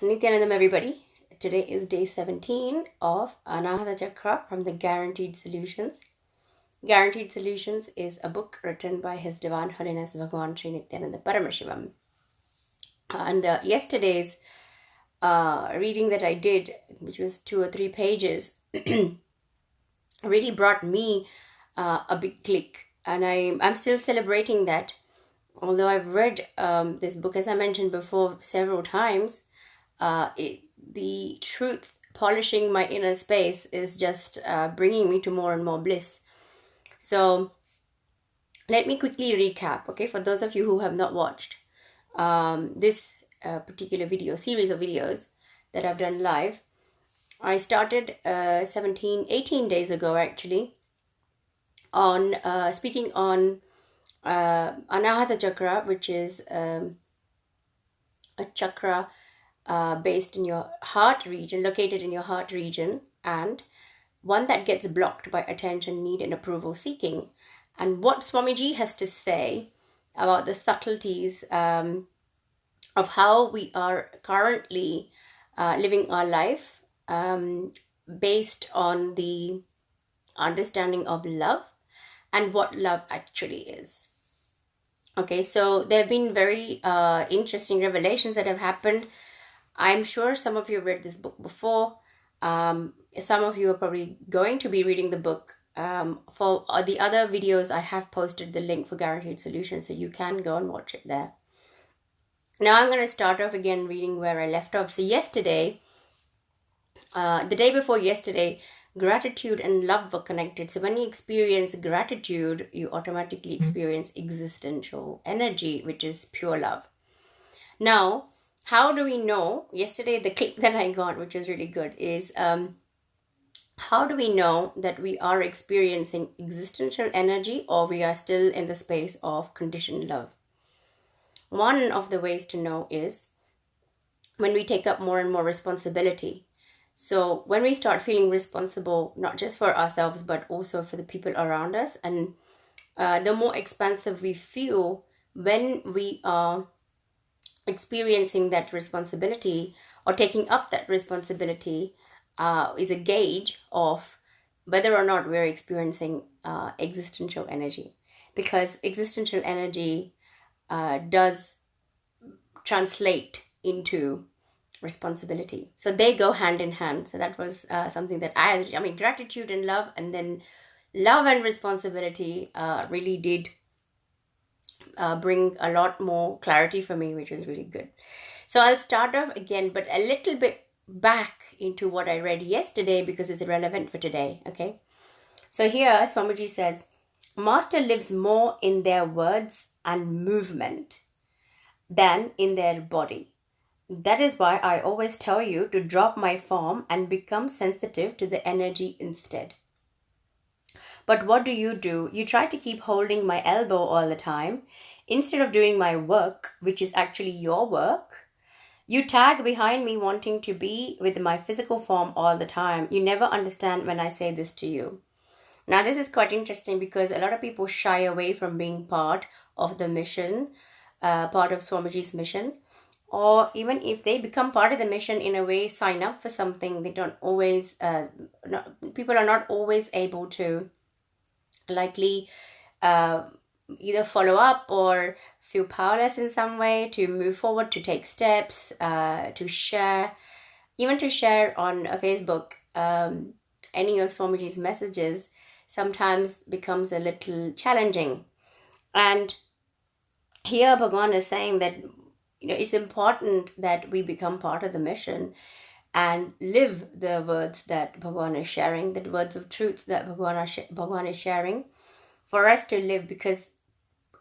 Nithyananda, everybody. Today is day 17 of Anahanta Chakra from the Guaranteed Solutions. Guaranteed Solutions is a book written by His Divine Holiness Bhagavan Sri Nithyananda Paramashivam. And yesterday's reading that I did, which was 2 or 3 pages, really brought me a big click. And I'm still celebrating that. Although I've read this book, as I mentioned before, several times, the truth polishing my inner space is just bringing me to more and more bliss. So let me quickly recap, okay, for those of you who have not watched this particular series of videos that I've done live. I started 18 days ago actually on speaking on Anahata Chakra, which is a chakra based in your heart region, located in your heart region, and one that gets blocked by attention, need, and approval seeking. And what Swamiji has to say about the subtleties of how we are currently living our life based on the understanding of love and what love actually is. Okay, so there have been very interesting revelations that have happened. I'm sure some of you have read this book before. Some of you are probably going to be reading the book. For the other videos, I have posted the link for Guaranteed Solutions, so you can go and watch it there. Now I'm going to start off again reading where I left off. So yesterday, the day before yesterday, gratitude and love were connected. So when you experience gratitude, you automatically experience existential energy, which is pure love. Now, how do we know? Yesterday, the click that I got, which was really good, is how do we know that we are experiencing existential energy or we are still in the space of conditioned love? One of the ways to know is when we take up more and more responsibility. So when we start feeling responsible, not just for ourselves, but also for the people around us, and the more expansive we feel when we are experiencing that responsibility or taking up that responsibility is a gauge of whether or not we're experiencing existential energy. Because existential energy does translate into responsibility. So they go hand in hand. So that was something that I mean, gratitude and love, and then love and responsibility really did bring a lot more clarity for me, which was really good. So I'll start off again, but a little bit back into what I read yesterday because it's relevant for today, okay? So here, Swamiji says, Master lives more in their words and movement than in their body. That is why I always tell you to drop my form and become sensitive to the energy instead. But what do? You try to keep holding my elbow all the time. Instead of doing my work, which is actually your work, you tag behind me wanting to be with my physical form all the time. You never understand when I say this to you. Now, this is quite interesting because a lot of people shy away from being part of the mission, part of Swamiji's mission. Or even if they become part of the mission in a way, sign up for something, they don't always, people are not always able to likely either follow up or feel powerless in some way to move forward, to take steps, to share, even to share on a Facebook any of Swamiji's messages sometimes becomes a little challenging. And here Bhagavan is saying that it's important that we become part of the mission and live the words that Bhagavan is sharing, the words of truth that Bhagavan is sharing for us to live, because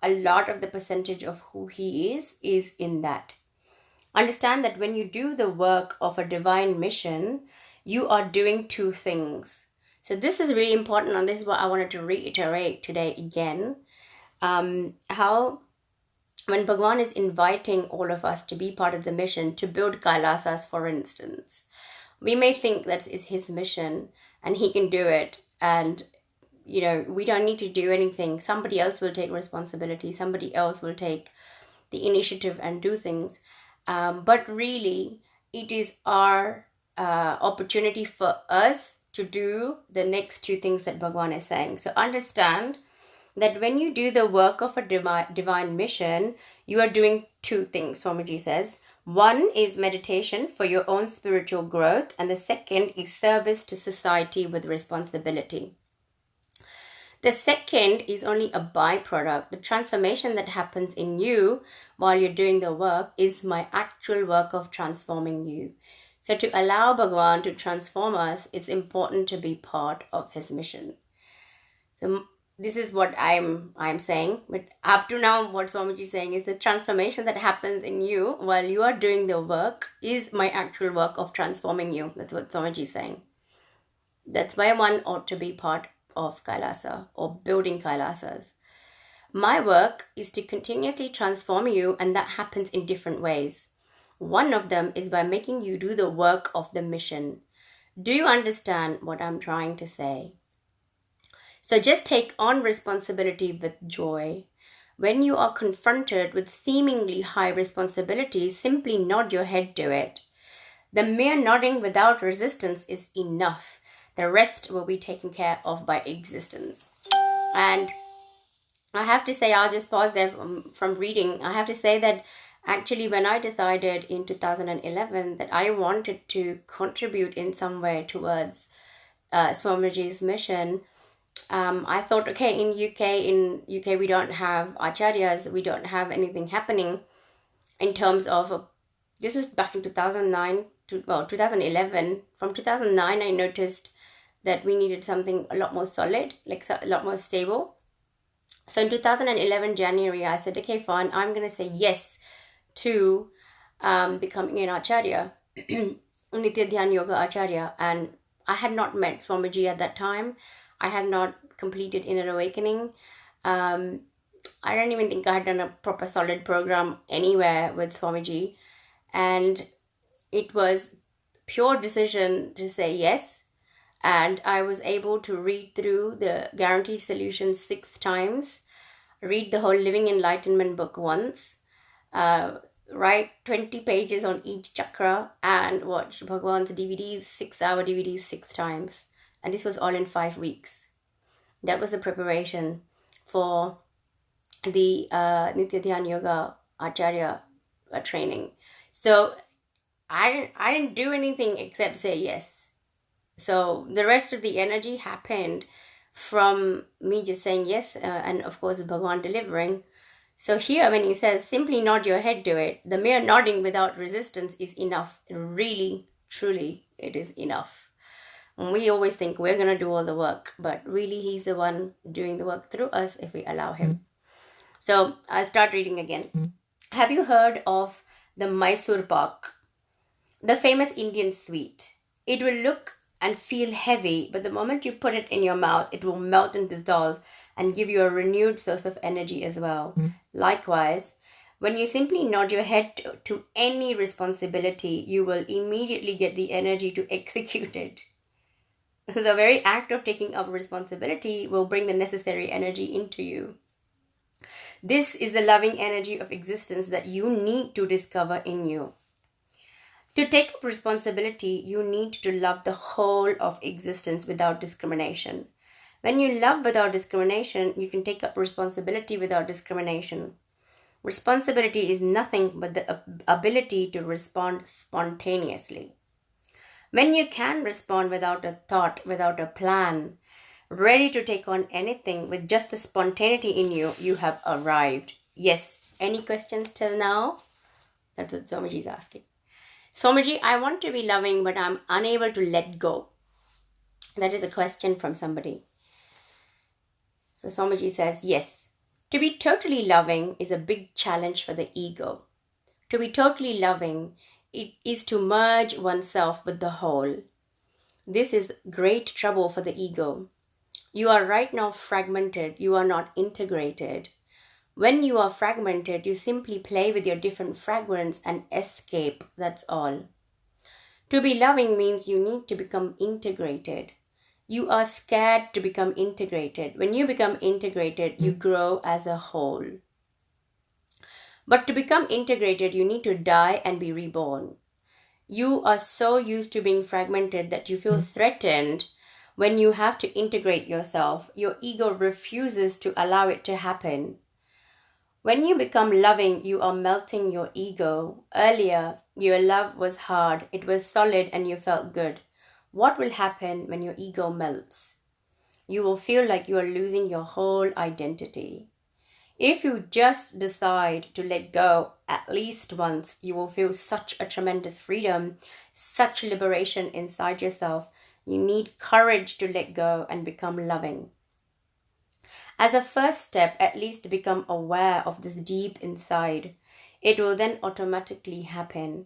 a lot of the percentage of who he is in that. Understand that when you do the work of a divine mission, you are doing two things. So this is really important, and this is what I wanted to reiterate today again. How when Bhagavan is inviting all of us to be part of the mission, to build Kailasas, for instance, we may think that is his mission and he can do it, and we don't need to do anything. Somebody else will take responsibility. Somebody else will take the initiative and do things. But really, it is our opportunity for us to do the next two things that Bhagavan is saying. So understand that when you do the work of a divine mission, you are doing two things, Swamiji says. One is meditation for your own spiritual growth, and the second is service to society with responsibility. The second is only a byproduct. The transformation that happens in you while you're doing the work is my actual work of transforming you. So to allow Bhagavan to transform us, it's important to be part of his mission. So this is what I'm saying. But up to now, what Swamiji is saying is the transformation that happens in you while you are doing the work is my actual work of transforming you. That's what Swamiji is saying. That's why one ought to be part of Kailasa or building Kailasas. My work is to continuously transform you, and that happens in different ways. One of them is by making you do the work of the mission. Do you understand what I'm trying to say? So just take on responsibility with joy. When you are confronted with seemingly high responsibilities, simply nod your head to it. The mere nodding without resistance is enough. The rest will be taken care of by existence. And I have to say, I'll just pause there from reading. I have to say that actually when I decided in 2011 that I wanted to contribute in some way towards Swamiji's mission, I thought, okay, in UK we don't have acharyas, we don't have anything happening in terms of, this was back in 2011. From 2009, I noticed that we needed something a lot more solid, like a lot more stable. So in 2011 January, I said, okay, fine, I'm going to say yes to becoming an acharya, Nithyananda Yoga Acharya. And I had not met Swamiji at that time. I had not completed Inner Awakening. I don't even think I had done a proper solid program anywhere with Swamiji. And it was pure decision to say yes. And I was able to read through the Guaranteed Solution 6 times, read the whole Living Enlightenment book once, write 20 pages on each chakra, and watch Bhagavan's DVDs, 6-hour DVDs 6 times. And this was all in 5 weeks. That was the preparation for the Nithyananda Yoga Acharya training. So I didn't do anything except say yes. So the rest of the energy happened from me just saying yes, and of course Bhagavan delivering. So here when he says, simply nod your head to it, the mere nodding without resistance is enough. Really, truly, it is enough. And we always think we're going to do all the work, but really he's the one doing the work through us if we allow him. So I'll start reading again. Have you heard of the Mysore Pak, the famous Indian sweet? It will look and feel heavy, but the moment you put it in your mouth, it will melt and dissolve and give you a renewed source of energy as well. Likewise, when you simply nod your head to any responsibility, you will immediately get the energy to execute it. So the very act of taking up responsibility will bring the necessary energy into you. This is the loving energy of existence that you need to discover in you. To take up responsibility, you need to love the whole of existence without discrimination. When you love without discrimination, you can take up responsibility without discrimination. Responsibility is nothing but the ability to respond spontaneously. When you can respond without a thought, without a plan, ready to take on anything with just the spontaneity in you, you have arrived. Yes. Any questions till now? That's what Swamiji is asking. Swamiji, I want to be loving, but I'm unable to let go. That is a question from somebody. So Swamiji says, yes. To be totally loving is a big challenge for the ego. To be totally loving, it is to merge oneself with the whole. This is great trouble for the ego. You are right now fragmented. You are not integrated. When you are fragmented, you simply play with your different fragments and escape. That's all. To be loving means you need to become integrated. You are scared to become integrated. When you become integrated, you grow as a whole. But to become integrated, you need to die and be reborn. You are so used to being fragmented that you feel threatened when you have to integrate yourself. Your ego refuses to allow it to happen. When you become loving, you are melting your ego. Earlier, your love was hard, it was solid, and you felt good. What will happen when your ego melts? You will feel like you are losing your whole identity. If you just decide to let go at least once, you will feel such a tremendous freedom, such liberation inside yourself. You need courage to let go and become loving. As a first step, at least become aware of this deep inside. It will then automatically happen.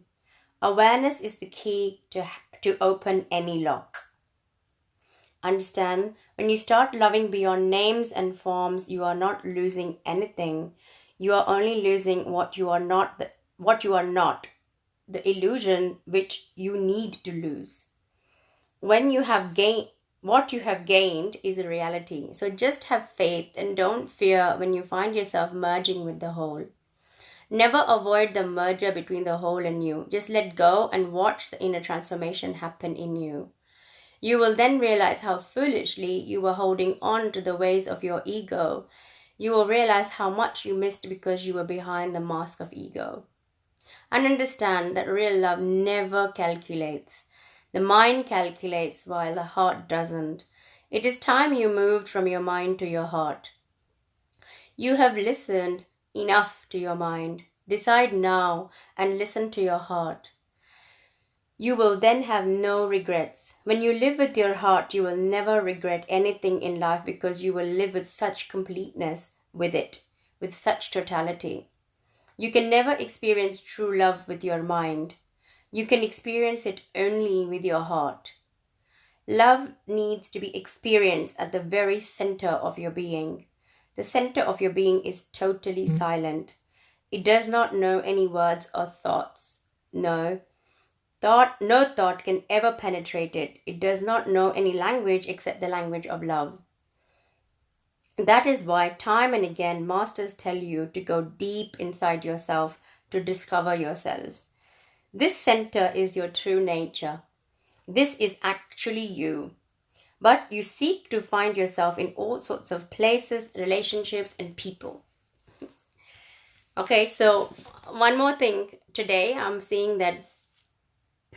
Awareness is the key to open any lock. Understand, when you start loving beyond names and forms, you are not losing anything. You are only losing what you are not, the illusion which you need to lose. When you have gained, what you have gained is a reality. So just have faith and don't fear when you find yourself merging with the whole. Never avoid the merger between the whole and you. Just let go and watch the inner transformation happen in you. You will then realize how foolishly you were holding on to the ways of your ego. You will realize how much you missed because you were behind the mask of ego. And understand that real love never calculates. The mind calculates while the heart doesn't. It is time you moved from your mind to your heart. You have listened enough to your mind. Decide now and listen to your heart. You will then have no regrets. When you live with your heart, you will never regret anything in life because you will live with such completeness with it, with such totality. You can never experience true love with your mind. You can experience it only with your heart. Love needs to be experienced at the very center of your being. The center of your being is totally silent. It does not know any words or thoughts. No thought can ever penetrate it. It does not know any language except the language of love. That is why time and again masters tell you to go deep inside yourself to discover yourself. This center is your true nature. This is actually you. But you seek to find yourself in all sorts of places, relationships, and people. Okay, so one more thing. Today I'm seeing that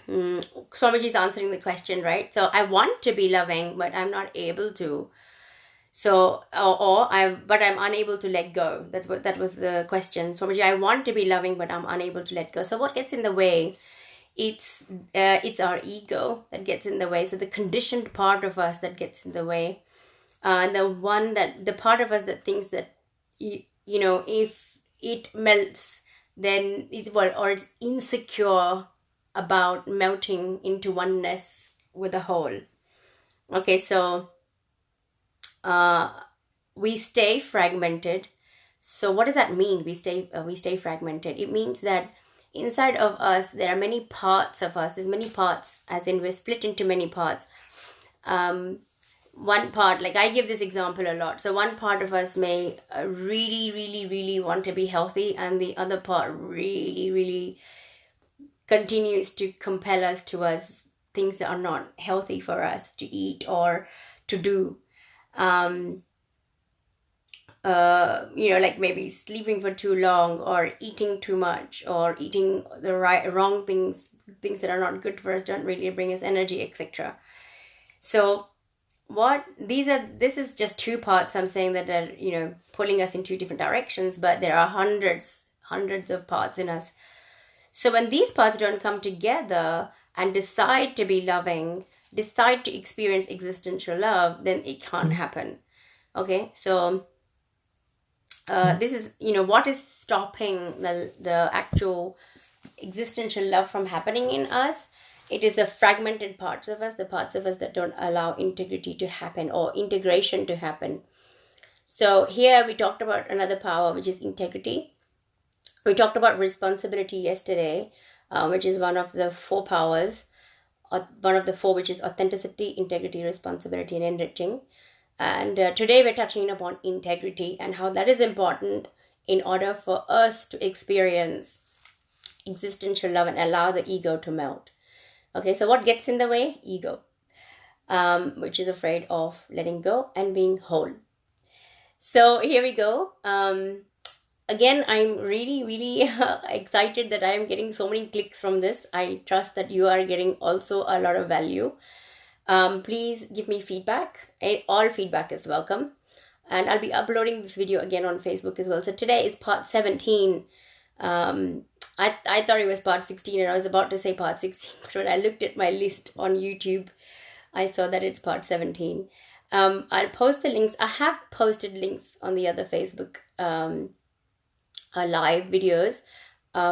Swamiji is answering the question, right? So I want to be loving, but I'm not able to. So, but I'm unable to let go. That was the question. Swamiji, I want to be loving, but I'm unable to let go. So what gets in the way? It's our ego that gets in the way. So the conditioned part of us that gets in the way. The part of us that thinks that, if it melts, then it's insecure about melting into oneness with the whole. Okay, so we stay fragmented. So what does that mean? We stay fragmented. It means that inside of us there are many parts of us. There's many parts, as in we're split into many parts. One part, like I give this example a lot. So one part of us may really, really, really want to be healthy, and the other part really, really continues to compel us towards things that are not healthy for us to eat or to do. Like maybe sleeping for too long, or eating too much, or eating the wrong things that are not good for us, don't really bring us energy, etc. So this is just two parts I'm saying that are, pulling us in two different directions, but there are hundreds of parts in us. So when these parts don't come together and decide to be loving, decide to experience existential love, then it can't happen. Okay, so this is, what is stopping the actual existential love from happening in us? It is the fragmented parts of us, the parts of us that don't allow integrity to happen or integration to happen. So here we talked about another power, which is integrity. We talked about responsibility yesterday, which is one of the four powers, one of the four, which is authenticity, integrity, responsibility, and enriching. And today we're touching upon integrity and how that is important in order for us to experience existential love and allow the ego to melt. Okay, so what gets in the way? Ego, which is afraid of letting go and being whole. So here we go. Again, I'm really excited that I am getting so many clicks from this. I trust that you are getting also a lot of value. Please give me feedback. All feedback is welcome. And I'll be uploading this video again on Facebook as well. So today is part 17. I thought it was part 16 and I was about to say part 16. But when I looked at my list on YouTube, I saw that it's part 17. I'll post the links. I have posted links on the other Facebook live videos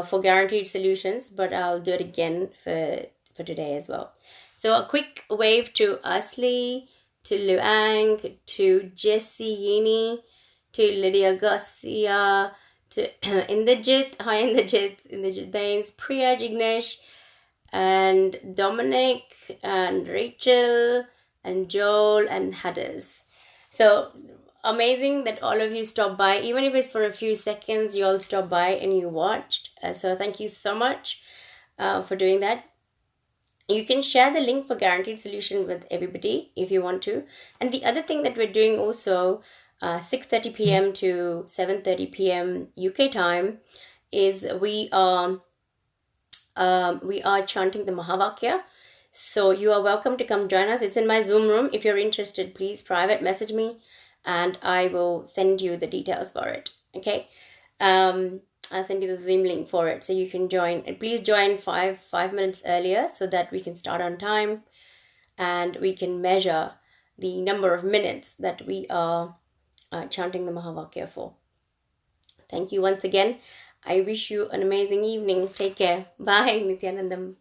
for guaranteed solutions, but I'll do it again for today as well. So a quick wave to Asli, to Luang, to Jessie Yini, to Lydia Garcia, to Indrajit, hi Indrajit Baines, Priya Jignesh, and Dominic, and Rachel, and Joel, and Hadders. So amazing that all of you stopped by, even if it's for a few seconds, you all stopped by and you watched. So thank you so much for doing that. You can share the link for Guaranteed Solution with everybody if you want to. And the other thing that we're doing also, 6:30 p.m. to 7:30 p.m. UK time, is we are chanting the Mahavakya. So you are welcome to come join us. It's in my Zoom room. If you're interested, please private message me and I will send you the details for it. Okay. I'll send you the Zoom link for it so you can join. And please join five minutes earlier so that we can start on time and we can measure the number of minutes that we are chanting the Mahavakya for. Thank you once again. I wish you an amazing evening. Take care. Bye, Nithyanandam.